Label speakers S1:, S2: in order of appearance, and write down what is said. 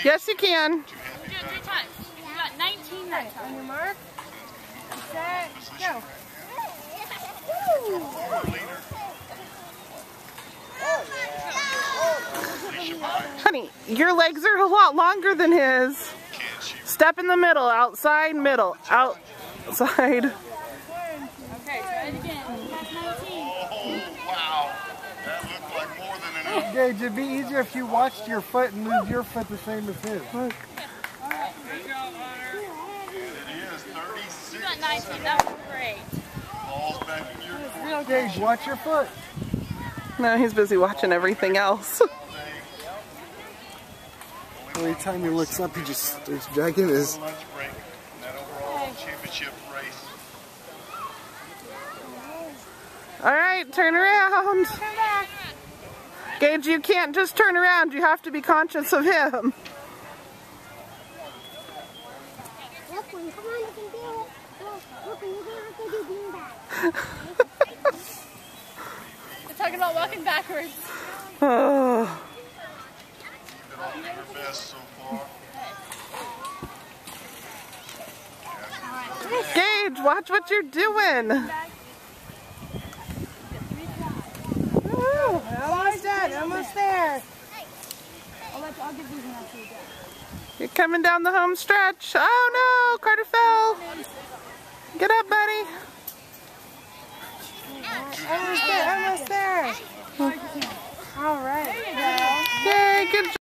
S1: Yes, you can.
S2: Do it 3 times. You got 19 that time.
S3: On your mark, set, go.
S1: Honey, your legs are a lot longer than his. Step in the middle, outside, middle, outside.
S2: Okay, try it again. That's 19.
S4: Oh, wow. That looked like more than enough.
S5: Gage, it'd be easier if you watched your foot and moved your foot the same as his.
S1: Look.
S4: It is 36.
S2: You got 19. That was great.
S4: Ball's back in your court.
S5: Gage, watch your foot.
S1: No, he's busy watching everything else.
S5: Every time he looks up, he just starts dragging his.
S4: Lunch break in that overall championship race.
S1: All right, turn around.
S3: Come back.
S1: Gage, you can't just turn around. You have to be conscious of him.
S6: Look, come on, you can do it. Look, you don't have to do beanbag.
S2: They're talking about walking backwards.
S1: Oh.
S4: Keep it all your best so far.
S1: Gage, watch what you're doing.
S3: Woo, almost done, almost there.
S2: I'll give these one to you.
S1: You're coming down the home stretch. Oh no, Carter fell. Get up, buddy.
S3: Almost there, almost there. All right.